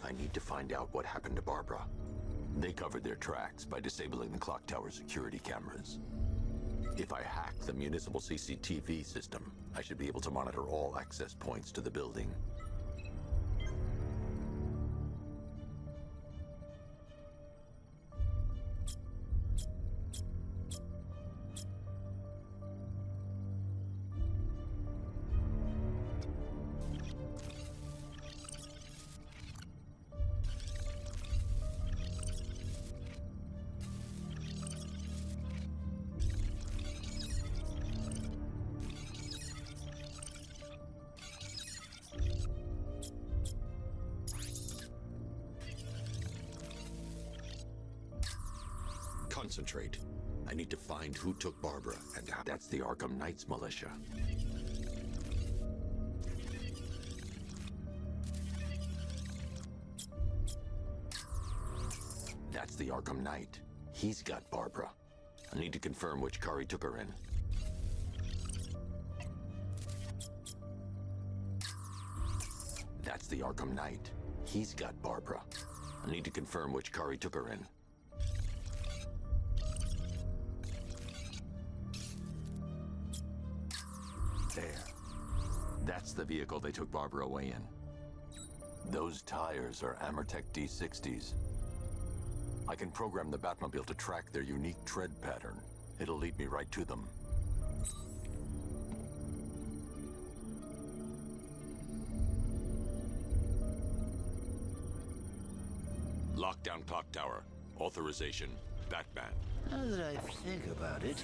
I need to find out what happened to Barbara. They covered their tracks by disabling the clock tower security cameras. If I hack the municipal CCTV system, I should be able to monitor all access points to the building. Concentrate. I need to find who took Barbara and how. That's the Arkham Knight's militia. That's the Arkham Knight. He's got Barbara. I need to confirm which car he took her in. That's the Arkham Knight. He's got Barbara. I need to confirm which car he took her in. There. That's the vehicle they took Barbara away in. Those tires are Amertech D60s. I can program the Batmobile to track their unique tread pattern. It'll lead me right to them. Lockdown clock tower. Authorization. Batman. Now that I think about it,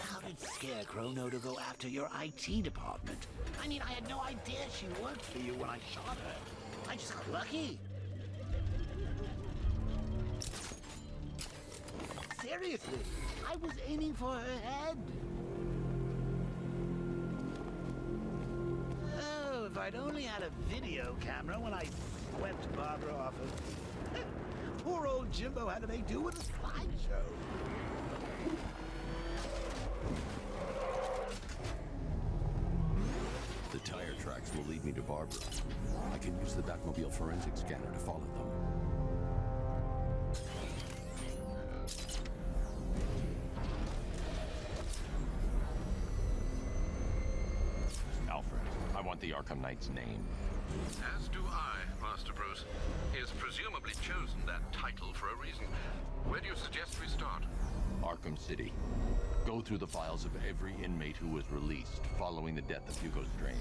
how did Scarecrow know to go after your IT department? I mean, I had no idea she worked for you when I shot her. I just got lucky. Seriously, I was aiming for her head. Oh, if I'd only had a video camera when I swept Barbara off of... Poor old Jimbo had to make do with a slideshow. The tire tracks will lead me to Barbara. I can use the Batmobile forensic scanner to follow them. Alfred, I want the Arkham Knight's name. As do I, Master Bruce. He has presumably chosen that title for a reason. Where do you suggest we start? Arkham City. Go through the files of every inmate who was released following the death of Hugo Strange.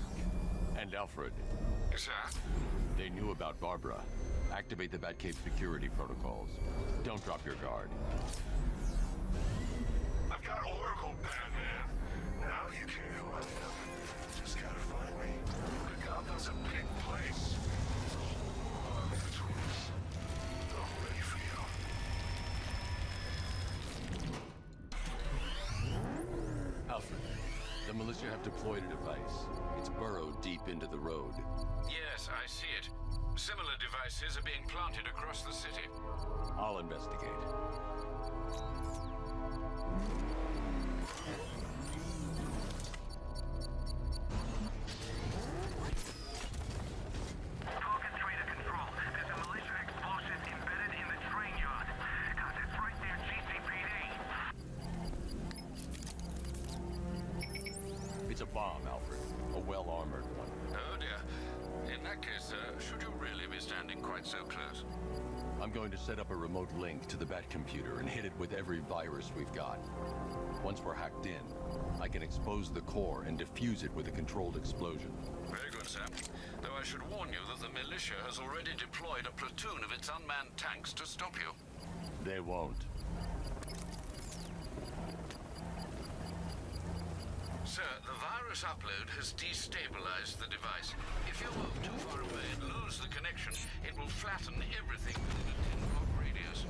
And Alfred. Sir? They knew about Barbara. Activate the Batcave security protocols. Don't drop your guard. I've got Oracle, Batman. Now you can know who I am. Just gotta find me. Gotham's a big place. There's a whole army between us. I'm ready for you. Alfred, the militia have deployed a device. It's burrowed deep into the road. Yes, I see it. Similar devices are being planted across the city. I'll investigate. Falcon 3 to control. There's a militia explosive embedded in the train yard. God, it's right near GCPD. It's a bomb, Alfred. A well-armored one. Oh dear. In that case, should you really be standing quite so close? I'm going to set up a remote link to the Batcomputer and hit it with every virus we've got. Once we're hacked in, I can expose the core and defuse it with a controlled explosion. Very good, sir. Though I should warn you that the militia has already deployed a platoon of its unmanned tanks to stop you. They won't. Sir, the virus upload has destabilized the device. If you move too far away and lose the connection, it will flatten everything within a 10-block radius.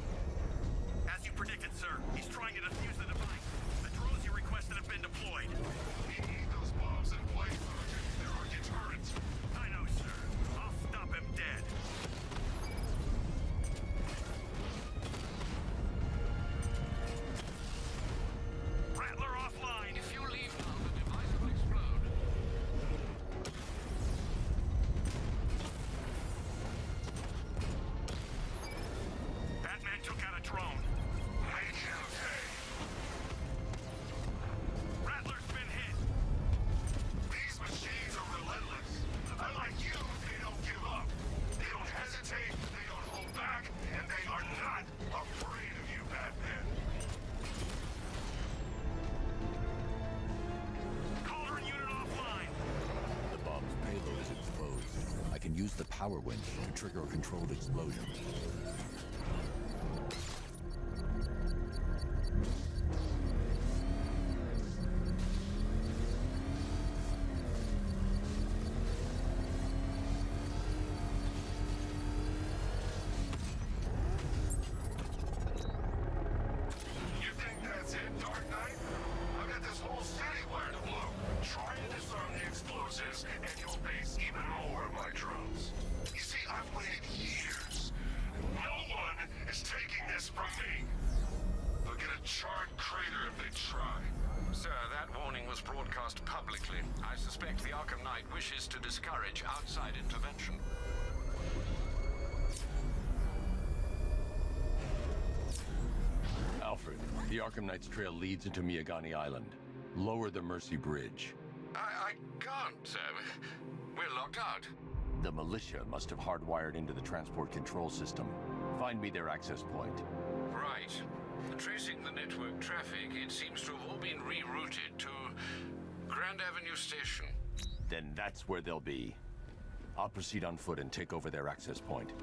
As you predicted, sir, he's trying to defuse the device. The drones you requested have been deployed. We need those bombs in place. They're our deterrent. I know, sir. I'll stop him dead. Rattler offline. If you leave now, the device will explode. use the power winch to trigger a controlled explosion. You think that's it, Dark Knight? I've got this whole city wired to blow. Try and disarm the explosives, and you'll face even more of my drones. You see, I've waited years. No one is taking this from me. They'll get a charred crater if they try. Sir, that warning was broadcast publicly. I suspect the Arkham Knight wishes to discourage outside intervention. Alfred, the Arkham Knight's trail leads into Miyagani Island. Lower the Mercy Bridge. I can't, sir. We're locked out. The militia must have hardwired into the transport control system. Find me their access point. Right. Tracing the network traffic, it seems to have all been rerouted to Grand Avenue Station. Then that's where they'll be. I'll proceed on foot and take over their access point.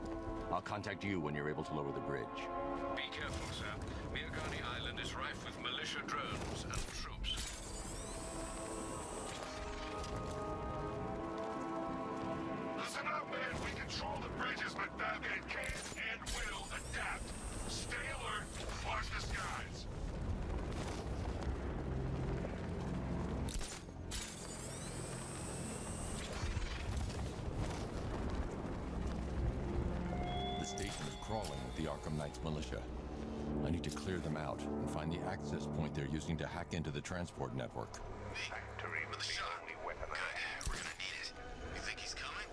I'll contact you when you're able to lower the bridge. Be careful, sir. Miyagani Island is rife with militia drones and troops. Listen up, man. We control the bridges, but Batman can and will adapt. Stay alert. Watch the skies. The station is crawling with the Arkham Knight's militia. I need to clear them out and find the access point they're using to hack into the transport network. Factory with the only weapon. Good. We're gonna need it. You think he's coming?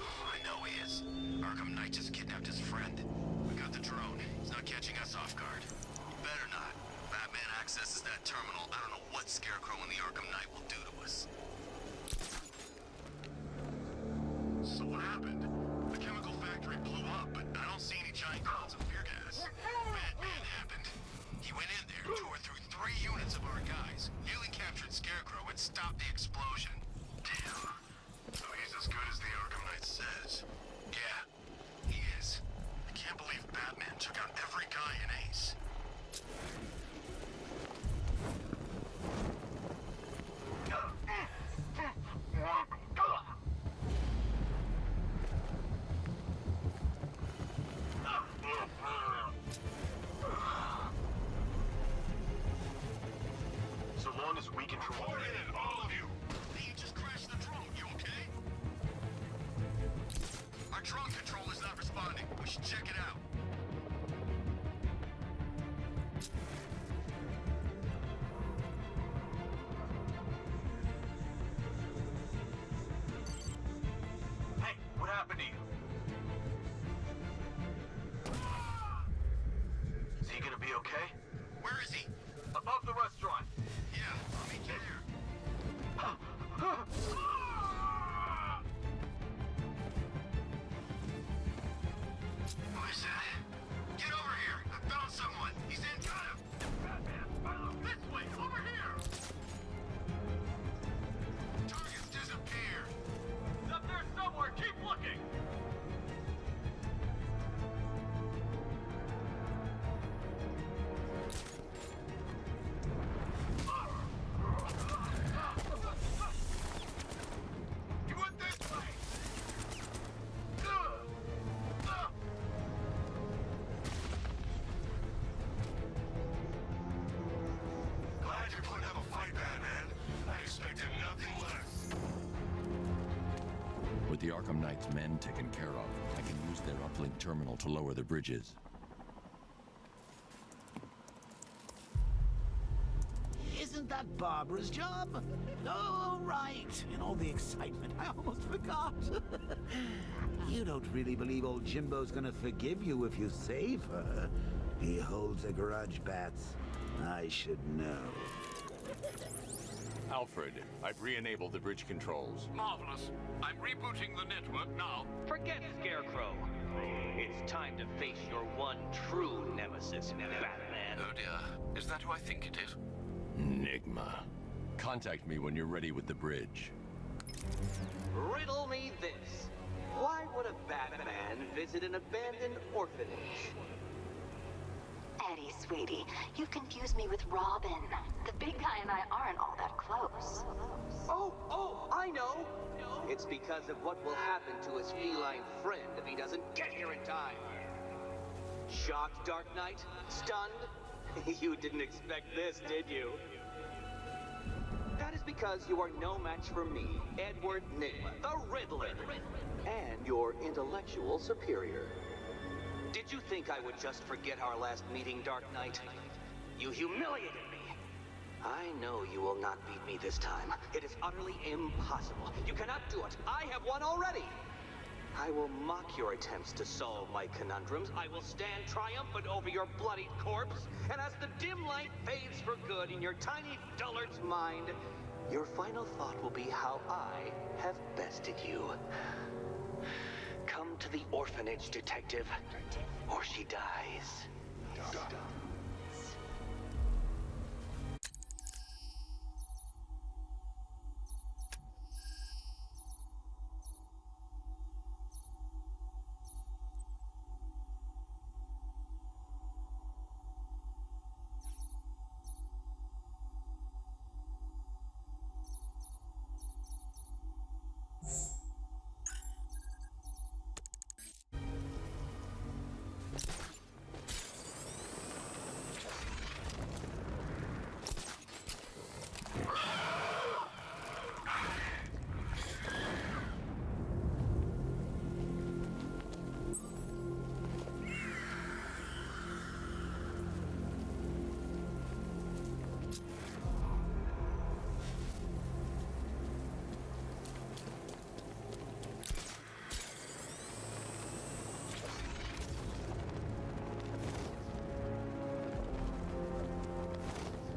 Oh, I know he is. Arkham Knight just kidnapped his friend. We got the drone. He's not catching us off guard. He better not. Batman accesses that terminal. I don't know what Scarecrow and the Arkham Knight will do to us. So what happened? The chemical factory blew up, but I don't see any giant clouds of fear gas. Batman happened. He went in there, tore through 3 units of our guys, nearly captured Scarecrow, and stopped the explosion. Damn. So he's as good as the Arkham Knight says. Yeah, he is. I can't believe Batman took out every guy in Ace. So long as we control. Report in, all of you. Hey, you just crashed the drone. You okay? Our drone controller's not responding. We should check it out. Hey, what happened to you? Is he gonna be okay? Where is he? Above the restaurant. Yeah, I'll meet you there. What is that? Get over here! I found someone! He's in! Got him! Batman, this way! Over here! Target's disappeared! It's up there somewhere. Keep looking. He went this way! Glad you're putting up a fight, Batman. I expected nothing less. With the Arkham Knight's men taken care of, I can use their uplink terminal to lower the bridges. Isn't that Barbara's job? Oh, right. In all the excitement, I almost forgot. You don't really believe old Jimbo's gonna forgive you if you save her. He holds a grudge, Bats. I should know. Alfred, I've re-enabled the bridge controls. Marvelous. I'm rebooting the network now. Forget Scarecrow. It's time to face your one true nemesis, Batman. Oh dear. Is that who I think it is? Enigma. Contact me when you're ready with the bridge. Riddle me this. Why would a Batman visit an abandoned orphanage? Eddie, sweetie, you've confused me with Robin. The big guy and I aren't all that close. Oh, I know! It's because of what will happen to his feline friend if he doesn't get here in time. Shocked, Dark Knight? Stunned? You didn't expect this, did you? That is because you are no match for me, Edward Nigma, the Riddler, and your intellectual superior. Did you think I would just forget our last meeting, Dark Knight? You humiliated me. I know you will not beat me this time. It is utterly impossible. You cannot do it. I have won already. I will mock your attempts to solve my conundrums. I will stand triumphant over your bloodied corpse. And as the dim light fades for good in your tiny dullard's mind, your final thought will be how I have bested you. Come to the orphanage, detective, or she dies.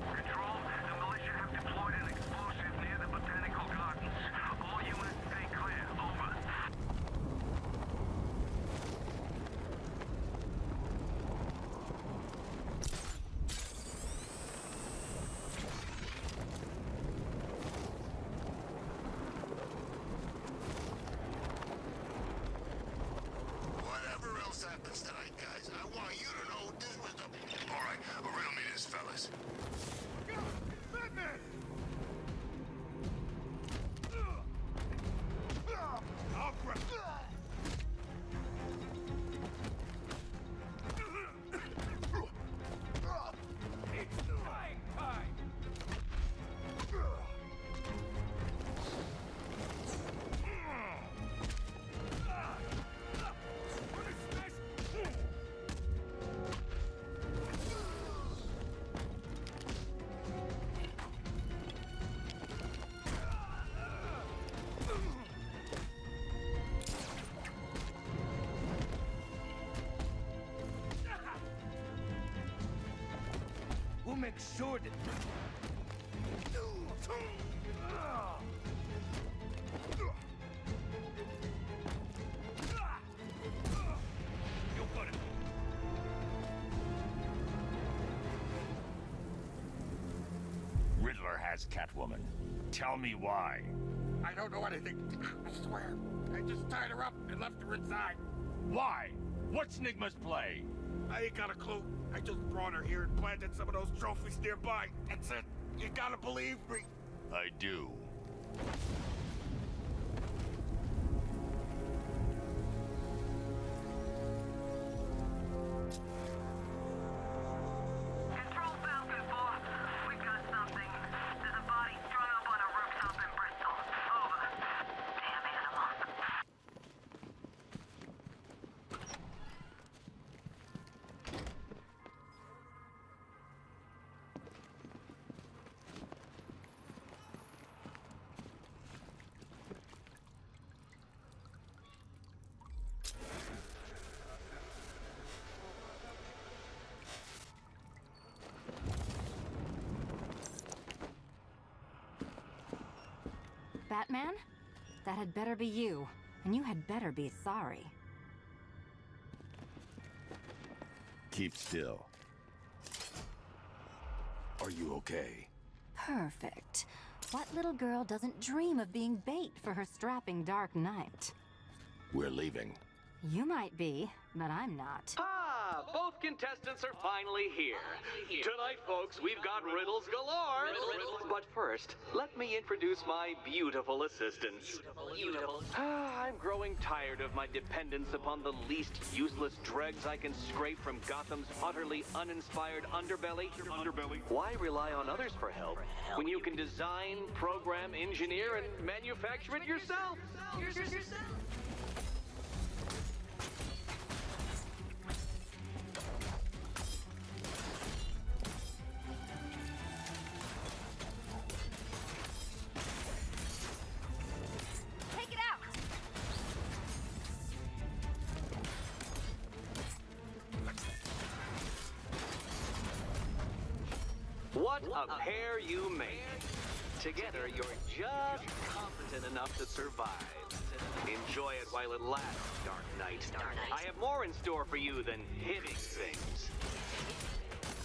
Control, the militia have deployed an explosive near the botanical gardens. All units stay clear. Over. Whatever else happens tonight, guys, I want you to know this was the... All right, a real meetings, fellas. Batman! I'll grab... It's the right time! We'll make sure that... You got it. Riddler has CatWoman. Tell me why. I don't know anything. I swear. I just tied her up and left her inside. Why? What's Nigma's play? I ain't got a clue. I just brought her here and planted some of those trophies nearby. That's it. You gotta believe me. I do. Control Falcon 4. We've got something. There's a body strung up on a rooftop in Bristol. Over. Damn animal. Batman? That had better be you. And you had better be sorry. Keep still. Are you okay? Perfect. What little girl doesn't dream of being bait for her strapping Dark Knight? We're leaving. You might be, but I'm not. Ah, both contestants are finally here. Tonight, folks, we've got riddles galore. But first, let me introduce my beautiful assistants. I'm growing tired of my dependence upon the least useless dregs I can scrape from Gotham's utterly uninspired underbelly. Why rely on others for help when you can design, program, engineer, and manufacture it yourself? Take it out! What a pair you make. Together, you're just competent enough to survive. Enjoy it while it lasts, Dark Knight. I have more in store for you than hitting things.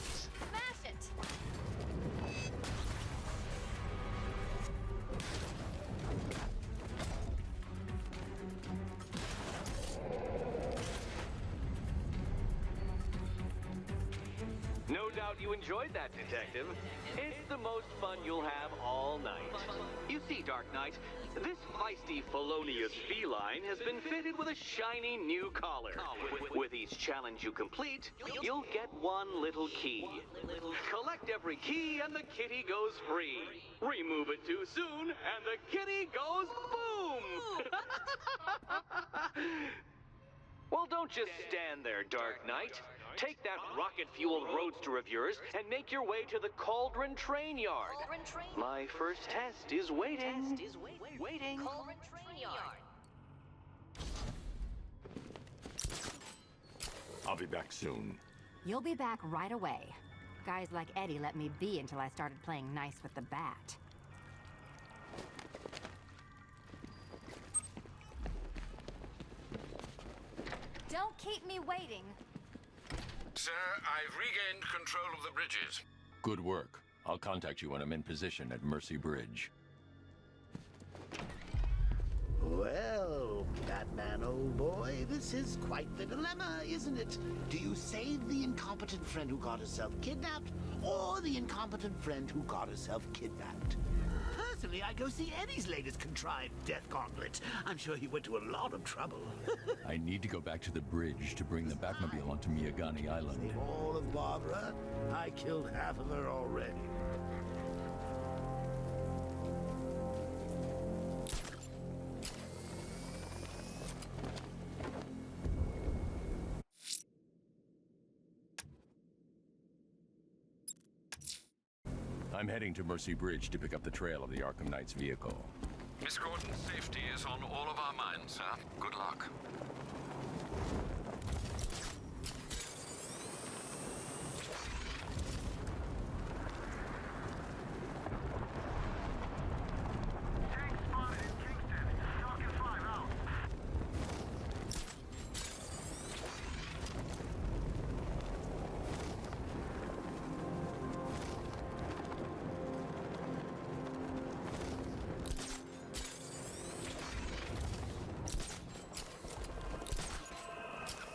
Smash it! No doubt you enjoyed that, Detective. It's the most fun you'll have all night. You see, Dark Knight, this feisty, felonious feline has been fitted with a shiny new collar. With each challenge you complete, you'll get one little key. Collect every key and the kitty goes free. Remove it too soon and the kitty goes boom! Well, don't just stand there, Dark Knight. Take that rocket-fueled roadster of yours and make your way to the Cauldron Train Yard. My first test is waiting. Waiting. Cauldron Train Yard. I'll be back soon. You'll be back right away. Guys like Eddie let me be until I started playing nice with the bat. Don't keep me waiting. Sir, I've regained control of the bridges. Good work. I'll contact you when I'm in position at Mercy Bridge. Well, Batman, old boy, this is quite the dilemma, isn't it? Do you save the incompetent friend who got herself kidnapped, or the incompetent friend who got herself kidnapped? Personally, I'd go see Eddie's latest contrived death gauntlet. I'm sure he went to a lot of trouble. I need to go back to the bridge to bring the Batmobile onto Miyagani Island. Save all of Barbara? I killed half of her already. I'm heading to Mercy Bridge to pick up the trail of the Arkham Knight's vehicle. Miss Gordon's safety is on all of our minds, sir. Good luck. Tank spotted in Kingston. Falcon 5 out.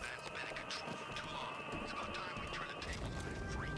Bat's been in control for too long. It's about time we turn the tables on that freak.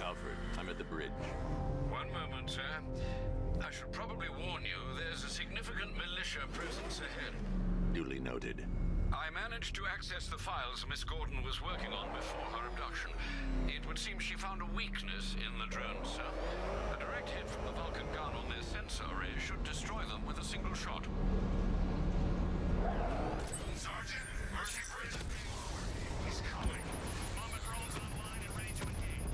Alfred, I'm at the bridge. One moment, sir. I should probably warn you, there's a significant militia presence ahead. Duly noted. I managed to access the files Miss Gordon was working on before her abduction. It would seem she found a weakness in the drones, sir. A direct hit from the Vulcan gun on their sensor array should destroy them with a single shot. Sergeant, Mercy Bridge is being lowered. He's coming. Bomber drones online and ready to engage.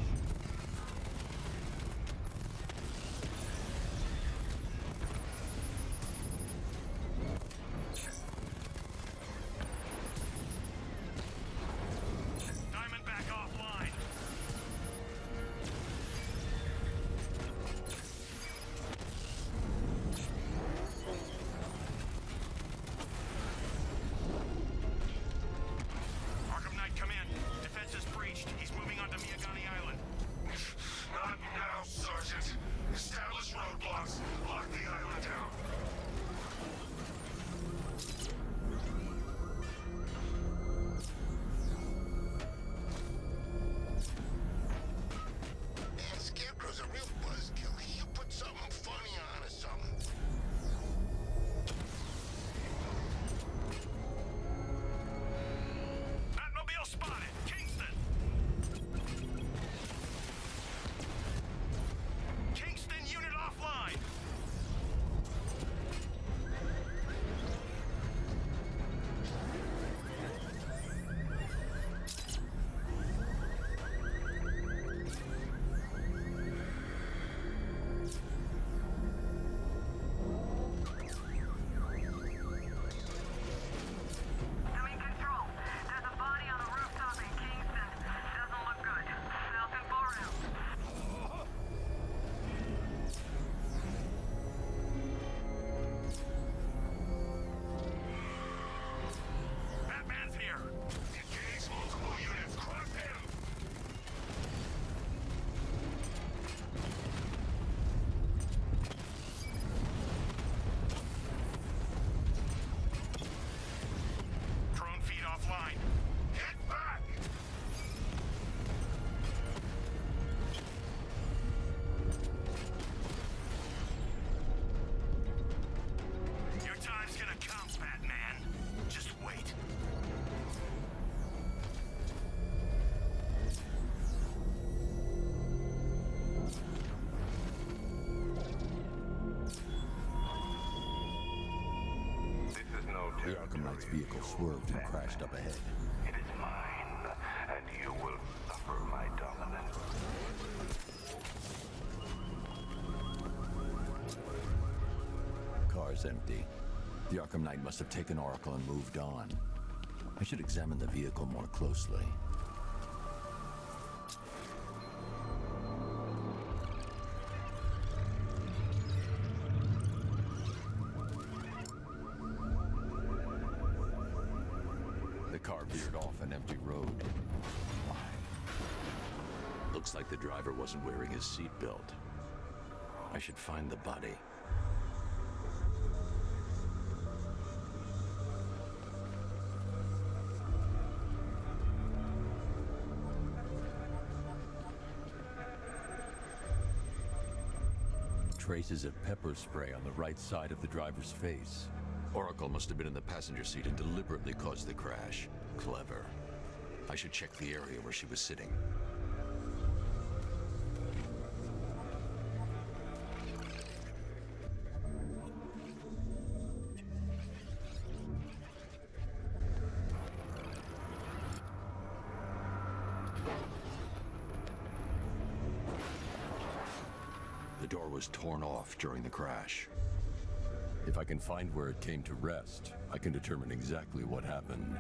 The Arkham Knight's vehicle swerved and crashed up ahead. It is mine, and you will suffer my dominance. Car's empty. The Arkham Knight must have taken Oracle and moved on. I should examine the vehicle more closely. The car veered off an empty road. Why? Looks like the driver wasn't wearing his seatbelt. I should find the body. Traces of pepper spray on the right side of the driver's face. Oracle must have been in the passenger seat and deliberately caused the crash. Clever. I should check the area where she was sitting. The door was torn off during the crash. If I can find where it came to rest, I can determine exactly what happened.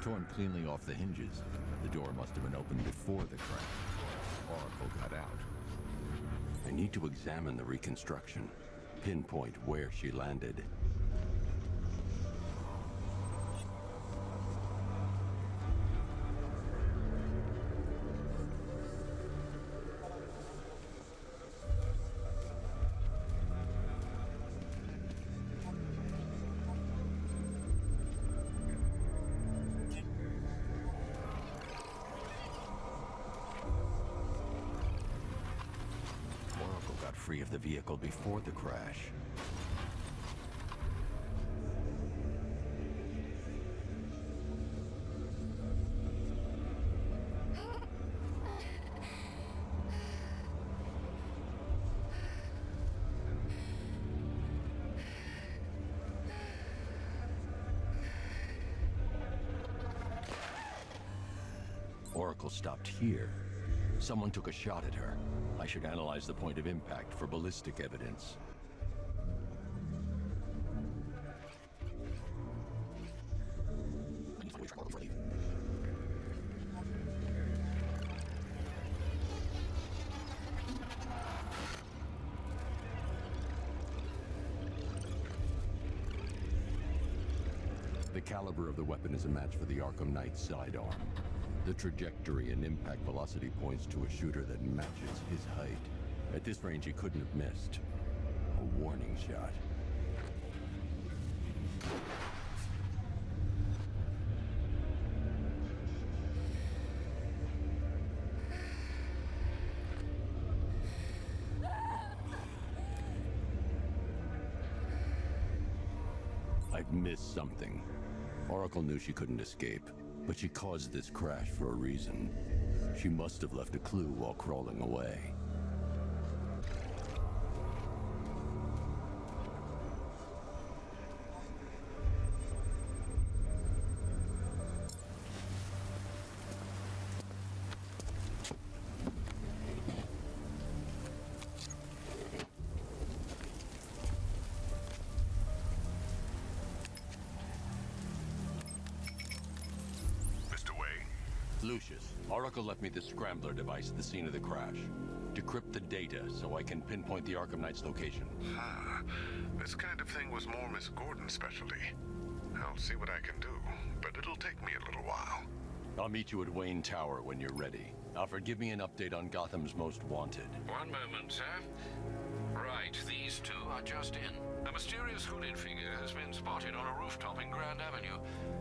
Torn cleanly off the hinges, the door must have been opened before the crash. Oracle got out. I need to examine the reconstruction, pinpoint where she landed. Free of the vehicle before the crash. Oracle stopped here. Someone took a shot at her. I should analyze the point of impact for ballistic evidence. The caliber of the weapon is a match for the Arkham Knight's sidearm. The trajectory and impact velocity points to a shooter that matches his height. At this range, he couldn't have missed. A warning shot. I've missed something. Oracle knew she couldn't escape. But she caused this crash for a reason. She must have left a clue while crawling away. Lucius, Oracle left me the scrambler device at the scene of the crash. Decrypt the data so I can pinpoint the Arkham Knight's location. This kind of thing was more Miss Gordon's specialty. I'll see what I can do, but it'll take me a little while. I'll meet you at Wayne Tower when you're ready. Alfred, give me an update on Gotham's Most Wanted. One moment, sir. Right, these two are just in. A mysterious hooded figure has been spotted on a rooftop in Grand Avenue.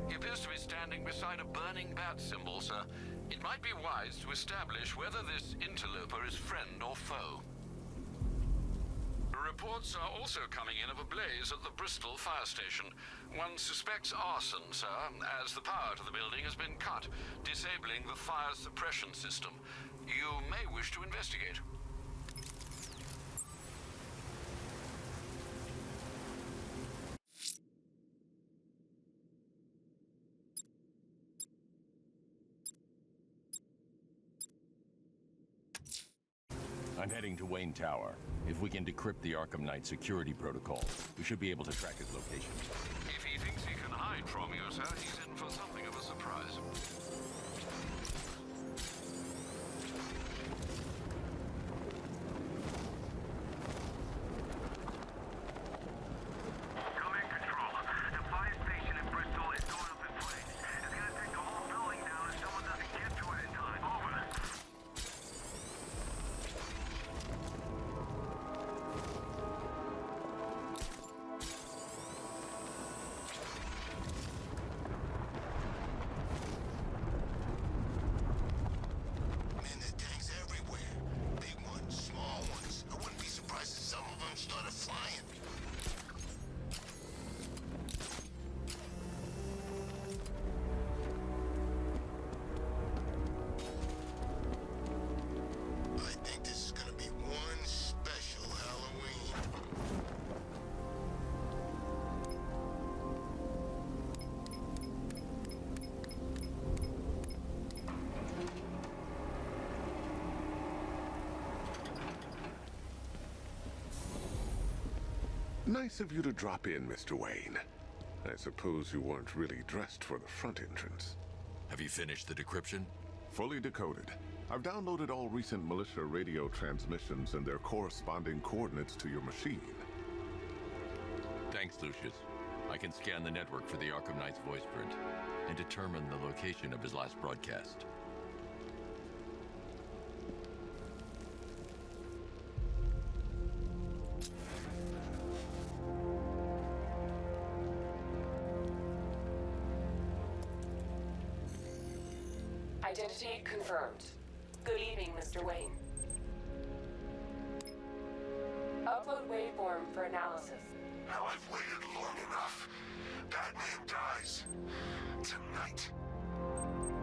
He appears to be standing beside a burning bat symbol, sir. It might be wise to establish whether this interloper is friend or foe. Reports are also coming in of a blaze at the Bristol fire station. One suspects arson, sir, as the power to the building has been cut, disabling the fire suppression system. You may wish to investigate. I'm heading to Wayne Tower. If we can decrypt the Arkham Knight security protocol, we should be able to track his location. If he thinks he can hide from you, sir, he's in for something of a surprise. Command Control. The fire station in Bristol is going up in flames. It's gonna take the whole building down if someone doesn't get to it in time. Over. Man, there are tanks everywhere. Big ones, small ones. I wouldn't be surprised if some of them started flying. I think this is gonna be one special Halloween. Nice of you to drop in, Mr. Wayne. I suppose you weren't really dressed for the front entrance. Have you finished the decryption? Fully decoded. I've downloaded all recent militia radio transmissions and their corresponding coordinates to your machine. Thanks, Lucius. I can scan the network for the Arkham Knight's voice print and determine the location of his last broadcast. Identity confirmed. Good evening, Mr. Wayne. Upload waveform for analysis. Now I've waited long enough. Batman dies. Tonight.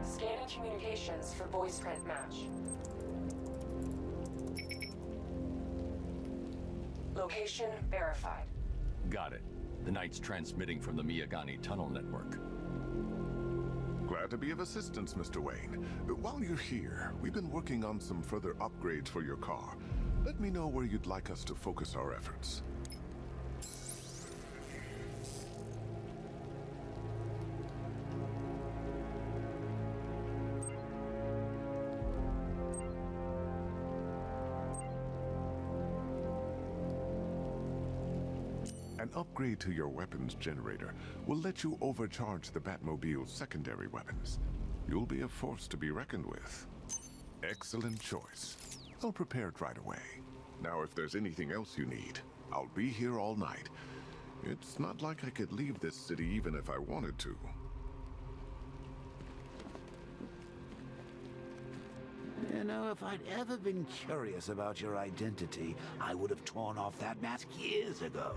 Scanning communications for voice print match. Location verified. Got it. The Knight's transmitting from the Miyagani tunnel network. Glad to be of assistance, Mr. Wayne. While you're here, we've been working on some further upgrades for your car. Let me know where you'd like us to focus our efforts. An upgrade to your weapons generator will let you overcharge the Batmobile's secondary weapons. You'll be a force to be reckoned with. Excellent choice. I'll prepare it right away. Now, if there's anything else you need, I'll be here all night. It's not like I could leave this city even if I wanted to. You know, if I'd ever been curious about your identity, I would have torn off that mask years ago.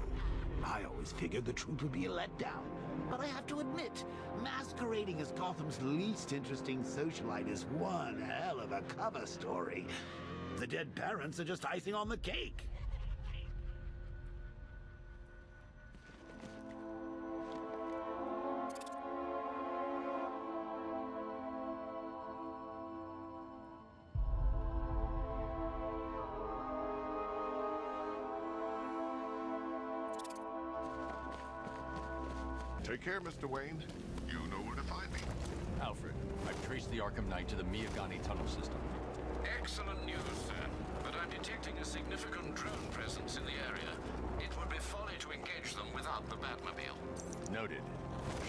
I always figured the truth would be a letdown. But I have to admit, masquerading as Gotham's least interesting socialite is one hell of a cover story. The dead parents are just icing on the cake. Take care, Mr. Wayne. You know where to find me. Alfred, I've traced the Arkham Knight to the Miyagani tunnel system. Excellent news, sir. But I'm detecting a significant drone presence in the area. It would be folly to engage them without the Batmobile. Noted.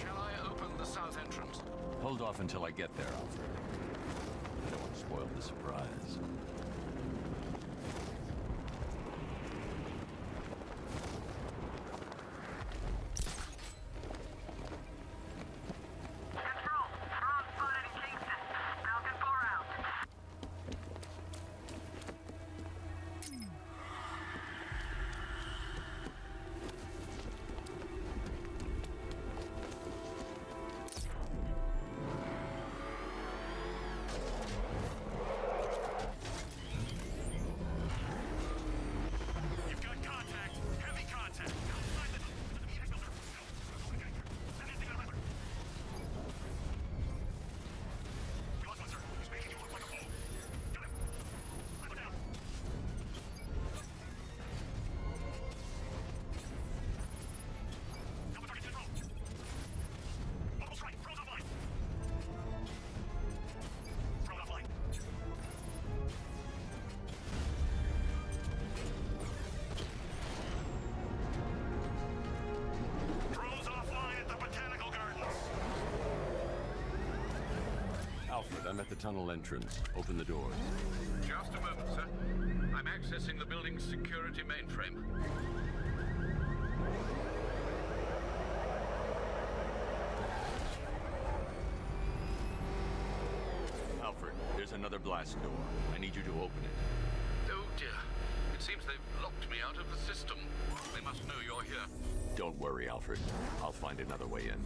Shall I open the south entrance? Hold off until I get there, Alfred. I don't want to spoil the surprise. Control. Drone spotted in Kingston. Falcon 4 out. You've got contact. Heavy contact. Outside the meter filter. Send anything on weapon. We lost one, sir. He's making you look like a fool. Got him. Level down. Alpha target control. Multiple strike. Throws offline. Thrown offline. Drones offline at the Botanical Gardens. Alfred, I'm at the tunnel entrance. Open the doors. Just a moment, sir. I'm accessing the building's security mainframe. Alfred, there's another blast door. I need you to open it. Oh dear. It seems they've locked me out of the system. They must know you're here. Don't worry, Alfred. I'll find another way in.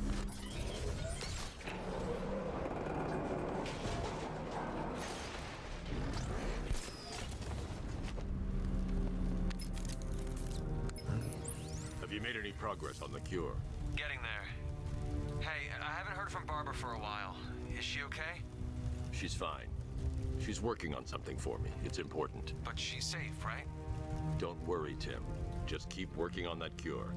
Have you made any progress on the cure? Getting there. Hey, I haven't heard from Barbara for a while. Is she okay? She's fine. She's working on something for me. It's important. But she's safe, right? Don't worry, Tim. Just keep working on that cure.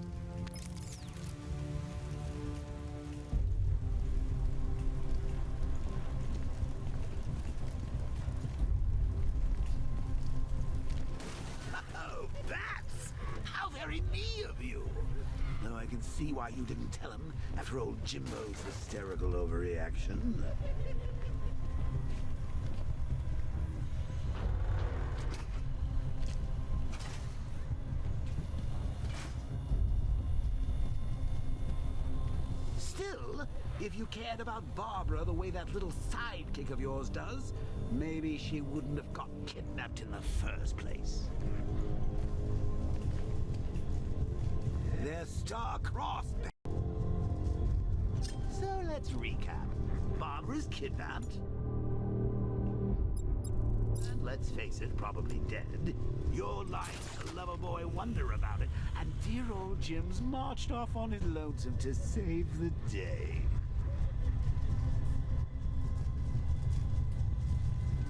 Oh, bats! How very me of you! Though I can see why you didn't tell him after old Jimbo's hysterical overreaction. Still, if you cared about Barbara the way that little sidekick of yours does, maybe she wouldn't have got kidnapped in the first place. They're star-crossed. So let's recap. Barbara's kidnapped. And let's face it, probably dead. You're like a lover boy wonder about it. And dear old Jim's marched off on his lonesome to save the day.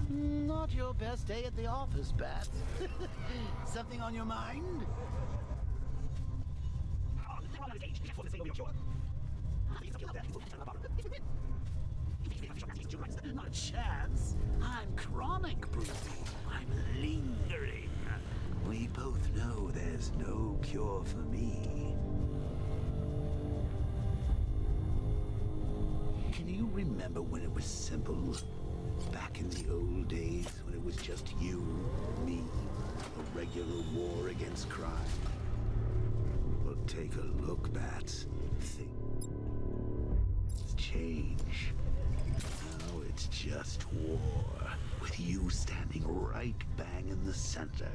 Not your best day at the office, Bats. Something on your mind? Not a chance. I'm chronic, Bruce. I'm lingering. We both know there's no cure for me. Can you remember when it was simple? Back in the old days when it was just you, me, a regular war against crime. Well, take a look, Bats. Things change. Now it's just war, with you standing right bang in the center.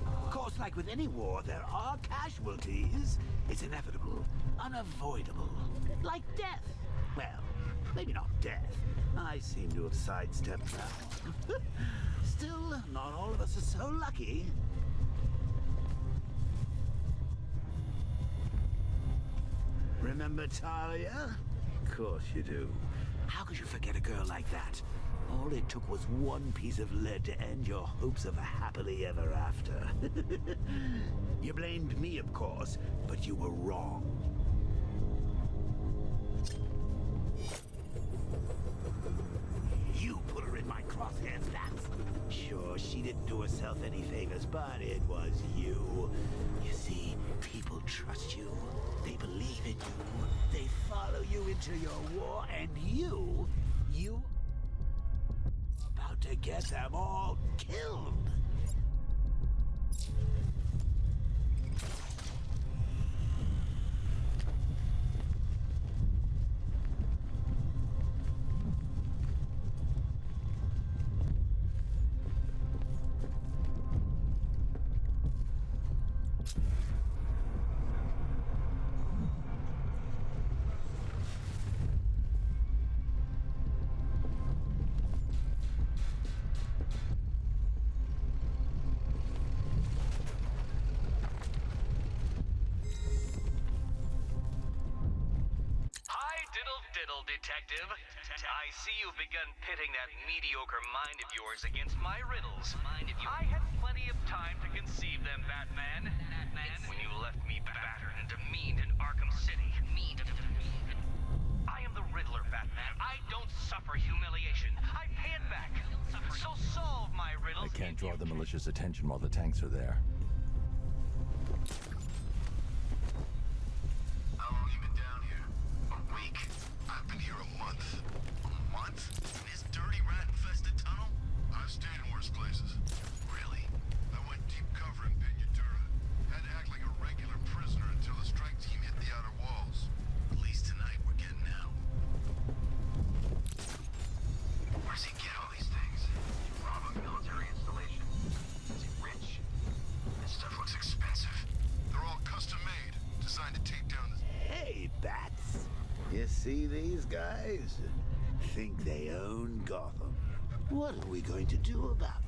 Of course, like with any war, there are casualties. It's inevitable, unavoidable, like death. Well, maybe not death. I seem to have sidestepped that. Still, not all of us are so lucky. Remember Talia? Of course you do. How could you forget a girl like that? All it took was one piece of lead to end your hopes of a happily ever after. You blamed me, of course, but you were wrong. You put her in my crosshairs, Lance. Sure, she didn't do herself any favors, but it was you. You see, people trust you. They believe in you. They follow you into your war, and you about to get them all killed. fiddle, detective. I see you've begun pitting that mediocre mind of yours against my riddles. I had plenty of time to conceive them, Batman. When you left me battered and demeaned in Arkham City. I am the Riddler, Batman. I don't suffer humiliation. I pay it back. So solve my riddles. I can't draw the militia's attention while the tanks are there. How long you been down here? A week? I've been here a month. A month? In this dirty, rat-infested tunnel? I've stayed in worse places. Really? I went deep cover in Pinyatura. Had to act like a regular prisoner until the strike team hit the outer walls. At least tonight we're getting out. Where's he get all these things? Rob a military installation? Is he rich? This stuff looks expensive. They're all custom-made, designed to take down this... Hey, Bats. You see these guys? Think they own Gotham. What are we going to do about